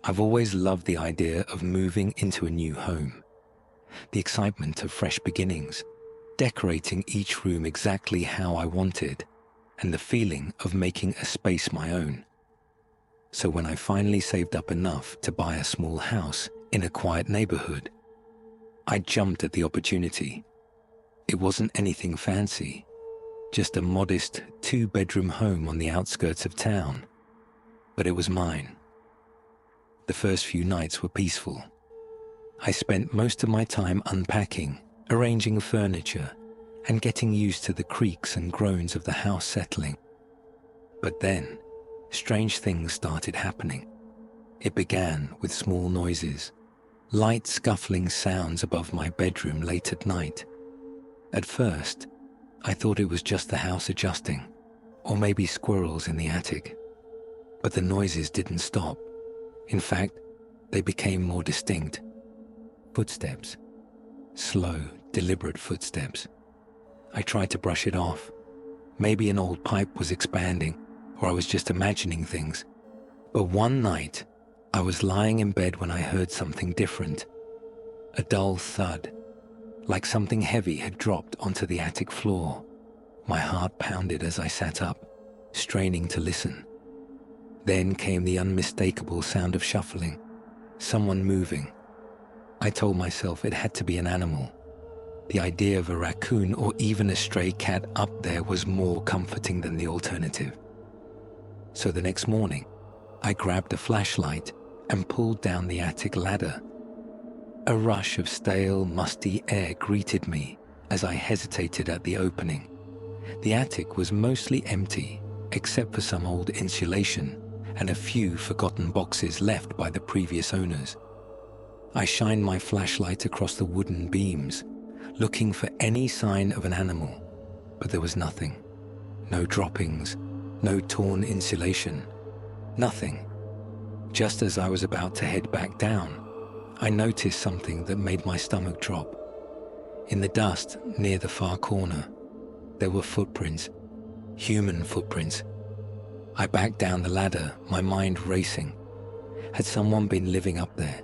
I've always loved the idea of moving into a new home, the excitement of fresh beginnings, decorating each room exactly how I wanted, and the feeling of making a space my own. So when I finally saved up enough to buy a small house in a quiet neighborhood, I jumped at the opportunity. It wasn't anything fancy, just a modest 2-bedroom home on the outskirts of town, but it was mine. The first few nights were peaceful. I spent most of my time unpacking, arranging furniture, and getting used to the creaks and groans of the house settling. But then, strange things started happening. It began with small noises, light scuffling sounds above my bedroom late at night. At first, I thought it was just the house adjusting, or maybe squirrels in the attic. But the noises didn't stop. In fact, they became more distinct. Footsteps. Slow, deliberate footsteps. I tried to brush it off. Maybe an old pipe was expanding, or I was just imagining things. But one night, I was lying in bed when I heard something different. A dull thud, like something heavy had dropped onto the attic floor. My heart pounded as I sat up, straining to listen. Then came the unmistakable sound of shuffling, someone moving. I told myself it had to be an animal. The idea of a raccoon or even a stray cat up there was more comforting than the alternative. So the next morning, I grabbed a flashlight and pulled down the attic ladder. A rush of stale, musty air greeted me as I hesitated at the opening. The attic was mostly empty, except for some old insulation and a few forgotten boxes left by the previous owners. I shined my flashlight across the wooden beams, looking for any sign of an animal, but there was nothing. No droppings, no torn insulation, nothing. Just as I was about to head back down, I noticed something that made my stomach drop. In the dust near the far corner, there were footprints, human footprints. I backed down the ladder, my mind racing. Had someone been living up there?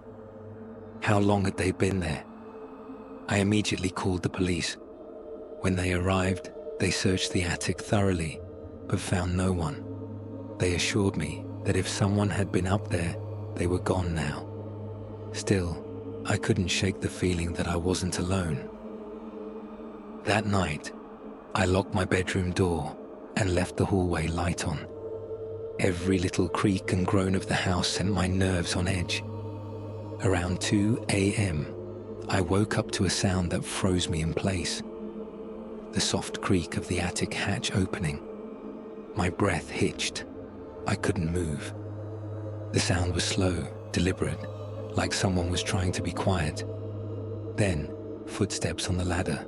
How long had they been there? I immediately called the police. When they arrived, they searched the attic thoroughly, but found no one. They assured me that if someone had been up there, they were gone now. Still, I couldn't shake the feeling that I wasn't alone. That night, I locked my bedroom door and left the hallway light on. Every little creak and groan of the house sent my nerves on edge. Around 2 a.m., I woke up to a sound that froze me in place. The soft creak of the attic hatch opening. My breath hitched. I couldn't move. The sound was slow, deliberate, like someone was trying to be quiet. Then, footsteps on the ladder.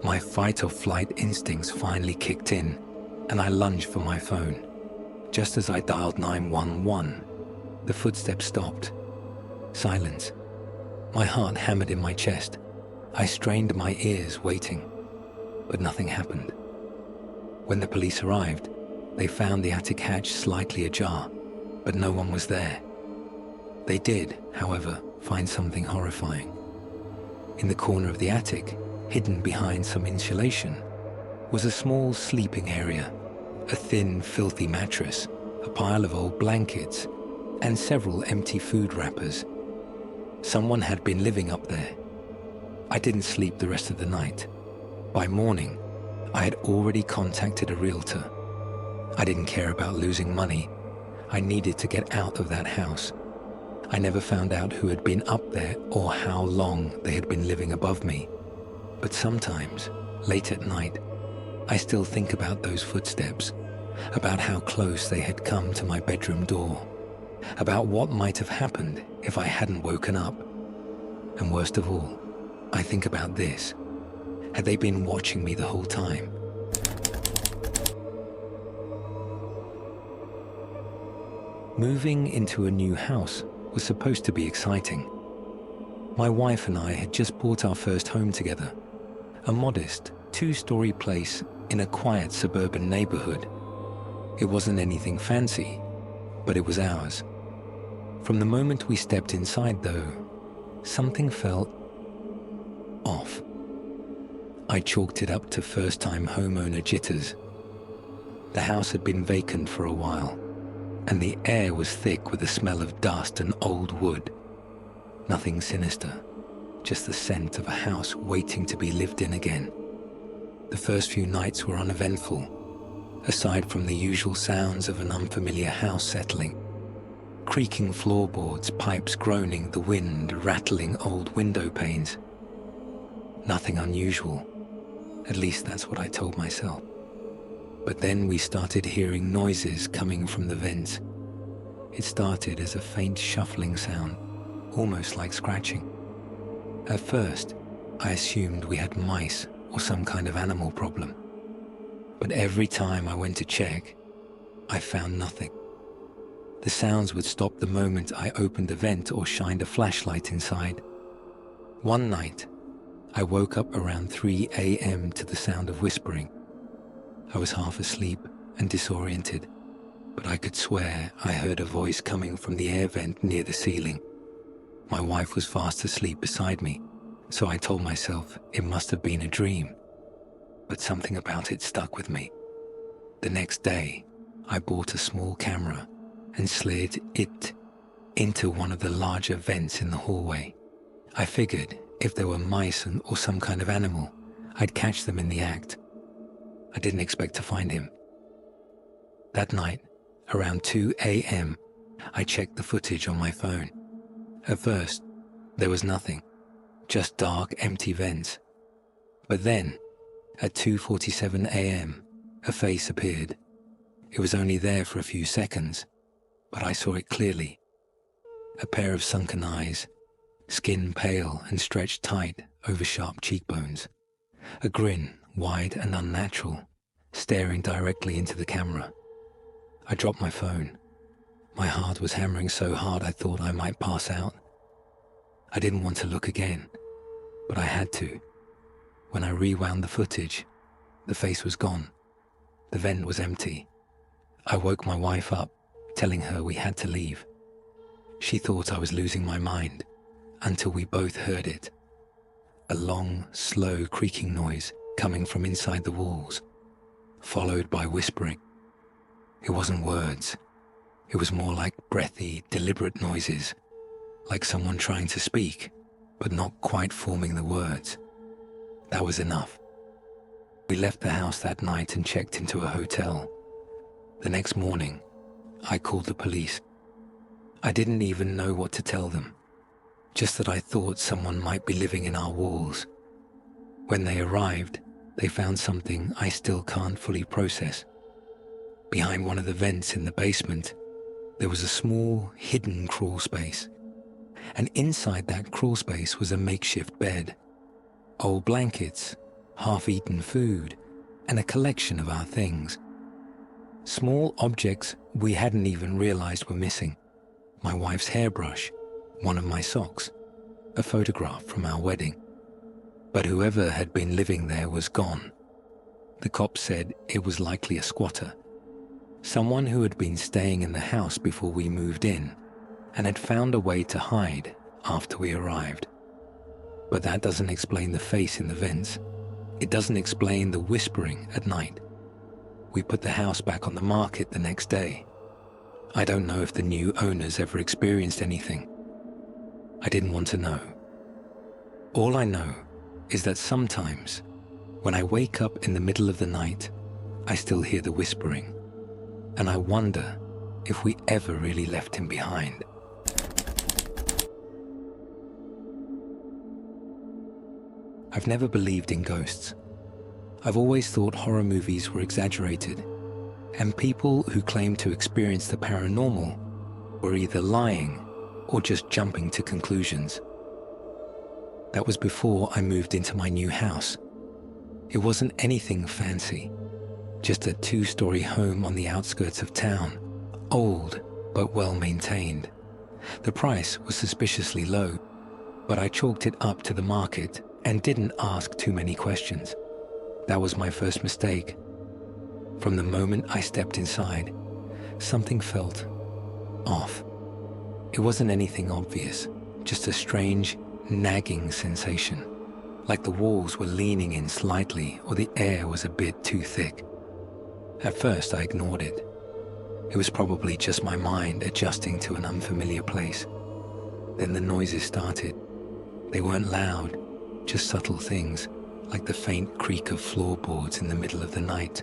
My fight or flight instincts finally kicked in, and I lunged for my phone. Just as I dialed 911, the footsteps stopped. Silence. My heart hammered in my chest. I strained my ears, waiting, but nothing happened. When the police arrived, they found the attic hatch slightly ajar, but no one was there. They did, however, find something horrifying. In the corner of the attic, hidden behind some insulation, was a small sleeping area, a thin, filthy mattress, a pile of old blankets, and several empty food wrappers. Someone had been living up there. I didn't sleep the rest of the night. By morning, I had already contacted a realtor. I didn't care about losing money. I needed to get out of that house. I never found out who had been up there or how long they had been living above me. But sometimes, late at night, I still think about those footsteps, about how close they had come to my bedroom door, about what might have happened if I hadn't woken up. And worst of all, I think about this. Had they been watching me the whole time? Moving into a new house was supposed to be exciting. My wife and I had just bought our first home together, a modest 2-story place in a quiet suburban neighborhood. It wasn't anything fancy, but it was ours. From the moment we stepped inside, though, something felt off. I chalked it up to first-time homeowner jitters. The house had been vacant for a while, and the air was thick with the smell of dust and old wood. Nothing sinister, just the scent of a house waiting to be lived in again. The first few nights were uneventful, aside from the usual sounds of an unfamiliar house settling. Creaking floorboards, pipes groaning, the wind rattling old window panes. Nothing unusual, at least that's what I told myself. But then we started hearing noises coming from the vents. It started as a faint shuffling sound, almost like scratching. At first, I assumed we had mice or some kind of animal problem. But every time I went to check, I found nothing. The sounds would stop the moment I opened the vent or shined a flashlight inside. One night, I woke up around 3 a.m. to the sound of whispering. I was half asleep and disoriented, but I could swear I heard a voice coming from the air vent near the ceiling. My wife was fast asleep beside me, so I told myself it must have been a dream. But something about it stuck with me. The next day, I bought a small camera and slid it into one of the larger vents in the hallway. I figured if there were mice or some kind of animal, I'd catch them in the act. I didn't expect to find him. That night, around 2 a.m., I checked the footage on my phone. At first, there was nothing, just dark, empty vents. But then, at 2:47 a.m., a face appeared. It was only there for a few seconds, but I saw it clearly. A pair of sunken eyes, skin pale and stretched tight over sharp cheekbones. A grin, wide and unnatural, staring directly into the camera. I dropped my phone. My heart was hammering so hard I thought I might pass out. I didn't want to look again, but I had to. When I rewound the footage, the face was gone. The vent was empty. I woke my wife up, telling her we had to leave. She thought I was losing my mind, until we both heard it. A long, slow creaking noise coming from inside the walls, followed by whispering. It wasn't words. It was more like breathy, deliberate noises, like someone trying to speak, but not quite forming the words. That was enough. We left the house that night and checked into a hotel. The next morning, I called the police. I didn't even know what to tell them, just that I thought someone might be living in our walls. When they arrived, they found something I still can't fully process. Behind one of the vents in the basement, there was a small, hidden crawl space. And inside that crawl space was a makeshift bed, old blankets, half-eaten food, and a collection of our things. Small objects we hadn't even realized were missing. My wife's hairbrush, one of my socks, a photograph from our wedding. But whoever had been living there was gone. The cops said it was likely a squatter, someone who had been staying in the house before we moved in and had found a way to hide after we arrived. But that doesn't explain the face in the vents. It doesn't explain the whispering at night. We put the house back on the market the next day. I don't know if the new owners ever experienced anything. I didn't want to know. All I know is that sometimes, when I wake up in the middle of the night, I still hear the whispering, and I wonder if we ever really left him behind. I've never believed in ghosts. I've always thought horror movies were exaggerated, and people who claim to experience the paranormal were either lying or just jumping to conclusions. That was before I moved into my new house. It wasn't anything fancy, just a 2-story home on the outskirts of town, old but well maintained. The price was suspiciously low, but I chalked it up to the market and didn't ask too many questions. That was my first mistake. From the moment I stepped inside, something felt off. It wasn't anything obvious, just a strange, nagging sensation, like the walls were leaning in slightly or the air was a bit too thick. At first, I ignored it. It was probably just my mind adjusting to an unfamiliar place. Then the noises started. They weren't loud, just subtle things, like the faint creak of floorboards in the middle of the night,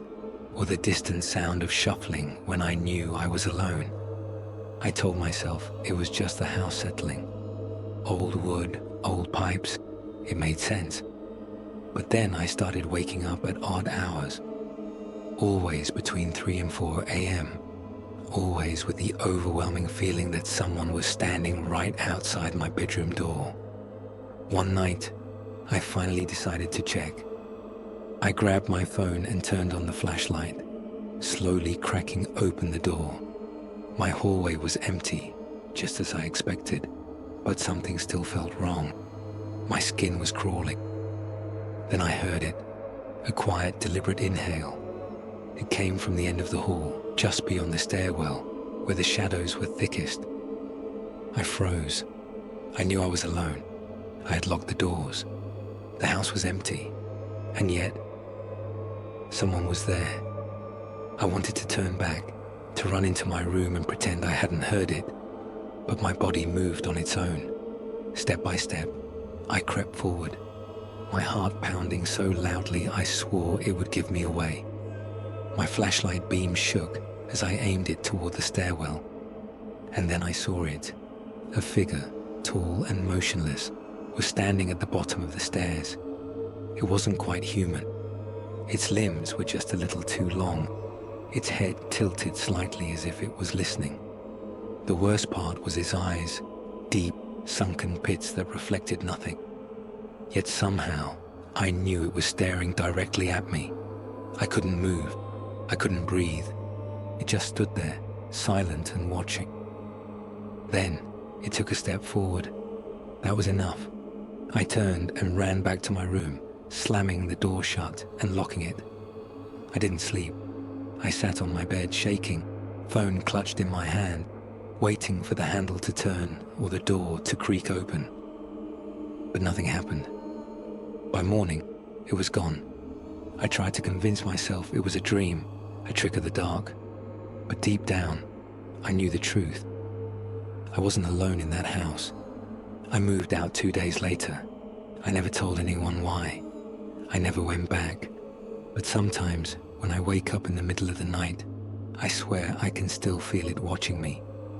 or the distant sound of shuffling when I knew I was alone. I told myself it was just the house settling. Old wood, old pipes, it made sense. But then I started waking up at odd hours, always between 3 and 4 a.m., always with the overwhelming feeling that someone was standing right outside my bedroom door. One night, I finally decided to check. I grabbed my phone and turned on the flashlight, slowly cracking open the door. My hallway was empty, just as I expected, but something still felt wrong. My skin was crawling. Then I heard it, a quiet, deliberate inhale. It came from the end of the hall, just beyond the stairwell, where the shadows were thickest. I froze. I knew I was alone. I had locked the doors. The house was empty, and yet someone was there. I wanted to turn back, to run into my room and pretend I hadn't heard it, but my body moved on its own. Step by step, I crept forward, my heart pounding so loudly I swore it would give me away. My flashlight beam shook as I aimed it toward the stairwell, and then I saw it. A figure, tall and motionless, was standing at the bottom of the stairs. It wasn't quite human. Its limbs were just a little too long, its head tilted slightly as if it was listening. The worst part was his eyes, deep, sunken pits that reflected nothing. Yet somehow, I knew it was staring directly at me. I couldn't move. I couldn't breathe. It just stood there, silent and watching. Then, it took a step forward. That was enough. I turned and ran back to my room, slamming the door shut and locking it. I didn't sleep. I sat on my bed, shaking, phone clutched in my hand, waiting for the handle to turn or the door to creak open. But nothing happened. By morning, it was gone. I tried to convince myself it was a dream, a trick of the dark. But deep down, I knew the truth. I wasn't alone in that house. I moved out 2 days later. I never told anyone why. I never went back. But sometimes, when I wake up in the middle of the night, I swear I can still feel it watching me,